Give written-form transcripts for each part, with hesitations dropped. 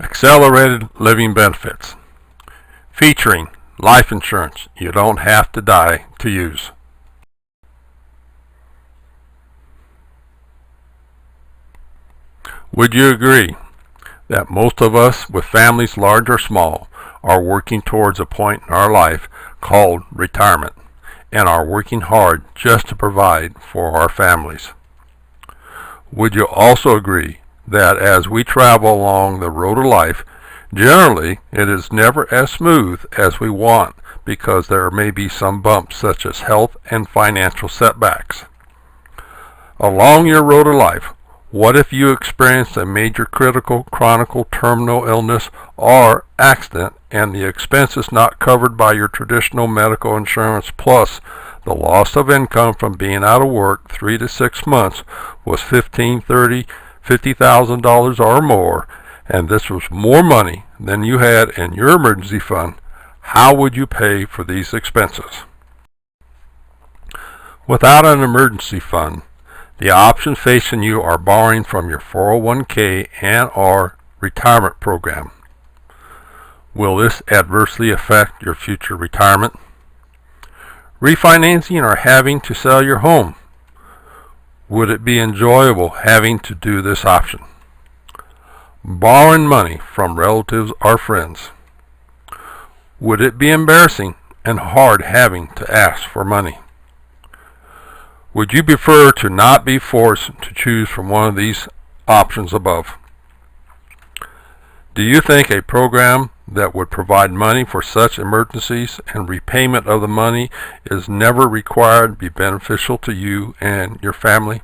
Accelerated Living Benefits, featuring life insurance you don't have to die to use. Would you agree that most of us with families large or small are working towards a point in our life called retirement and are working hard just to provide for our families? Would you also agree that as we travel along the road of life, generally it is never as smooth as we want because there may be some bumps such as health and financial setbacks? Along your road of life, what if you experienced a major critical, chronic, terminal illness or accident and the expenses not covered by your traditional medical insurance plus the loss of income from being out of work 3 to 6 months was $15,000, $30,000, $50,000 or more, and this was more money than you had in your emergency fund? How would you pay for these expenses? Without an emergency fund, the options facing you are borrowing from your 401k and or retirement program. Will this adversely affect your future retirement? Refinancing or having to sell your home. Would it be enjoyable having to do this option? Borrowing money from relatives or friends. Would it be embarrassing and hard having to ask for money? Would you prefer to not be forced to choose from one of these options above? Do you think a program that would provide money for such emergencies and repayment of the money is never required to be beneficial to you and your family?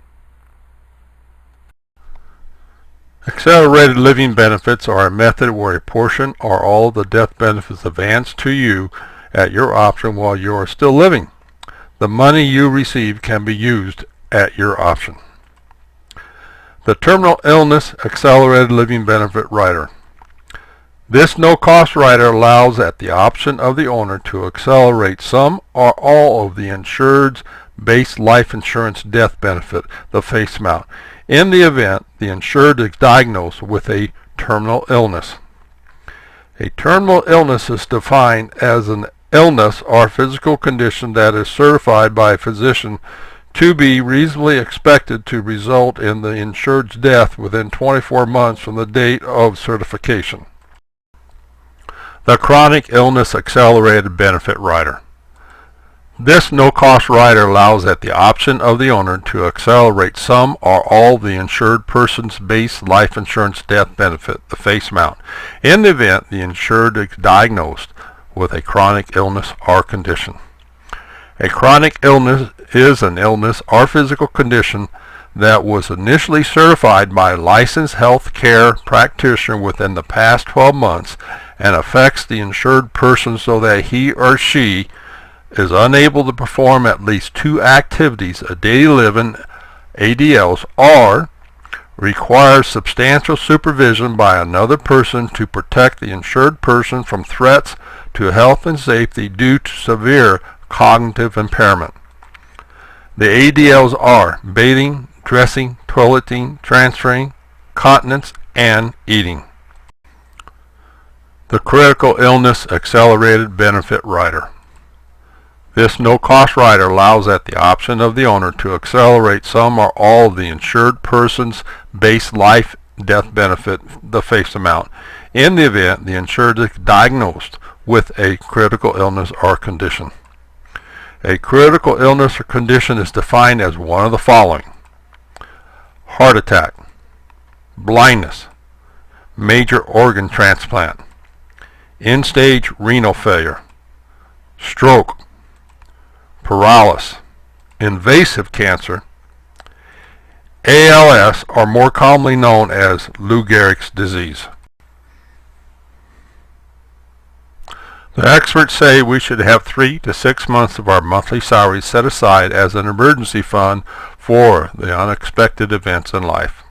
Accelerated living benefits are a method where a portion or all of the death benefits advance to you at your option while you are still living. The money you receive can be used at your option. The Terminal Illness Accelerated Living Benefit Rider. This no-cost rider allows at the option of the owner to accelerate some or all of the insured's base life insurance death benefit, the face amount, in the event the insured is diagnosed with a terminal illness. A terminal illness is defined as an illness or physical condition that is certified by a physician to be reasonably expected to result in the insured's death within 24 months from the date of certification. The Chronic Illness Accelerated Benefit Rider. This no-cost rider allows at the option of the owner to accelerate some or all the insured person's base life insurance death benefit, the face amount, in the event the insured is diagnosed with a chronic illness or condition. A chronic illness is an illness or physical condition that was initially certified by a licensed health care practitioner within the past 12 months and affects the insured person so that he or she is unable to perform at least 2 activities of daily living, ADLs, or requires substantial supervision by another person to protect the insured person from threats to health and safety due to severe cognitive impairment. The ADLs are bathing, dressing, toileting, transferring, continence, and eating. The Critical Illness Accelerated Benefit Rider. This no-cost rider allows at the option of the owner to accelerate some or all of the insured person's base life death benefit, the face amount, in the event the insured is diagnosed with a critical illness or condition. A critical illness or condition is defined as one of the following: heart attack, blindness, major organ transplant, end-stage renal failure, stroke, paralysis, invasive cancer, ALS, or more commonly known as Lou Gehrig's disease. The experts say we should have 3 to 6 months of our monthly salary set aside as an emergency fund for the unexpected events in life.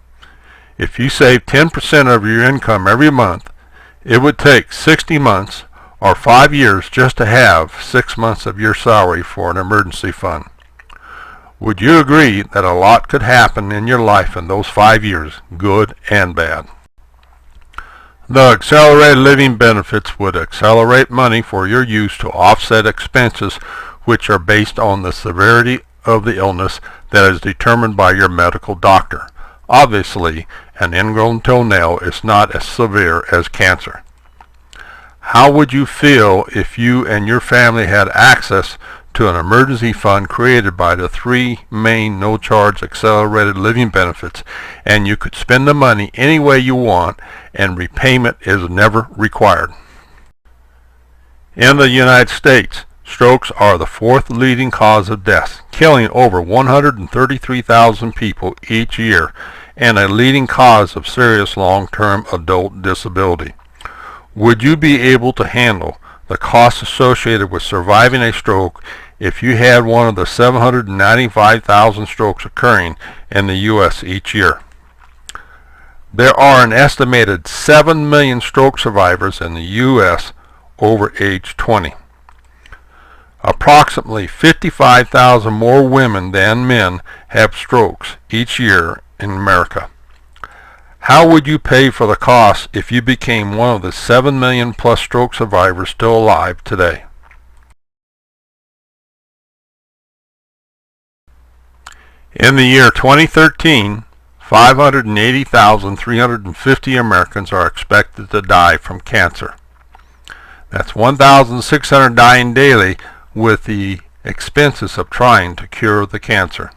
If you save 10% of your income every month, it would take 60 months or 5 years just to have 6 months of your salary for an emergency fund. Would you agree that a lot could happen in your life in those 5 years, good and bad? The accelerated living benefits would accelerate money for your use to offset expenses which are based on the severity of the illness that is determined by your medical doctor. Obviously, an ingrown toenail is not as severe as cancer. How would you feel if you and your family had access to an emergency fund created by the three main no-charge accelerated living benefits, and you could spend the money any way you want and repayment is never required? In the United States, strokes are the fourth leading cause of death, killing over 133,000 people each year, and a leading cause of serious long-term adult disability. Would you be able to handle the costs associated with surviving a stroke if you had one of the 795,000 strokes occurring in the U.S. each year? There are an estimated 7 million stroke survivors in the U.S. over age 20. Approximately 55,000 more women than men have strokes each year in America. How would you pay for the cost if you became one of the 7 million plus stroke survivors still alive today? In the year 2013, 580,350 Americans are expected to die from cancer. That's 1,600 dying daily, with the expenses of trying to cure the cancer.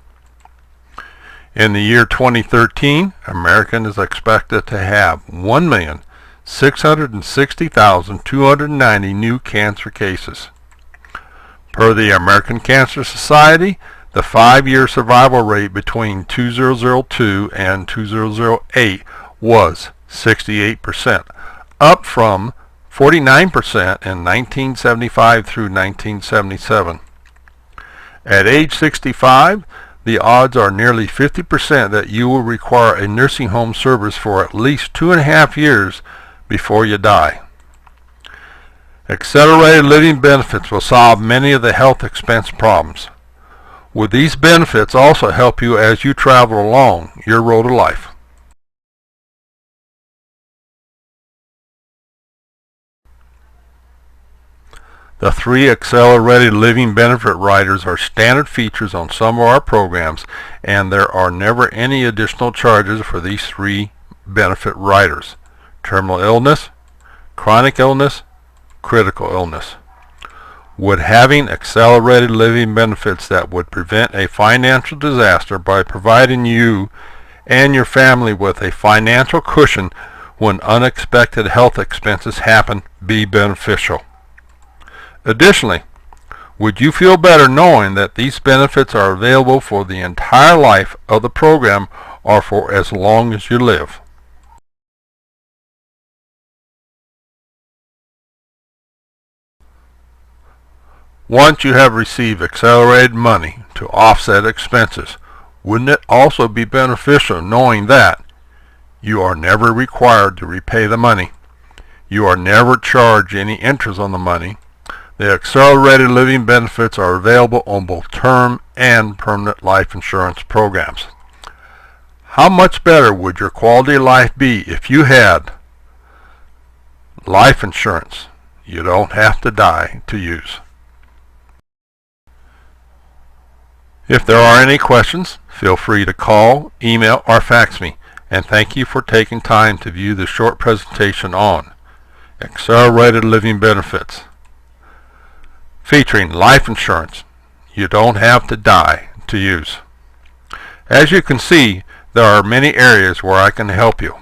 In the year 2013, America is expected to have 1,660,290 new cancer cases. Per the American Cancer Society, the 5-year survival rate between 2002 and 2008 was 68%, up from 49% in 1975 through 1977. At age 65, the odds are nearly 50% that you will require a nursing home service for at least 2.5 years before you die. Accelerated living benefits will solve many of the health expense problems. Would these benefits also help you as you travel along your road to life? The 3 accelerated living benefit riders are standard features on some of our programs, and there are never any additional charges for these 3 benefit riders: terminal illness, chronic illness, critical illness. Would having accelerated living benefits that would prevent a financial disaster by providing you and your family with a financial cushion when unexpected health expenses happen be beneficial? Additionally, would you feel better knowing that these benefits are available for the entire life of the program or for as long as you live? Once you have received accelerated money to offset expenses, wouldn't it also be beneficial knowing that you are never required to repay the money, you are never charged any interest on the money? The accelerated living benefits are available on both term and permanent life insurance programs. How much better would your quality of life be if you had life insurance you don't have to die to use? If there are any questions, feel free to call, email, or fax me. And thank you for taking time to view this short presentation on accelerated living benefits, featuring life insurance you don't have to die to use. As you can see, there are many areas where I can help you.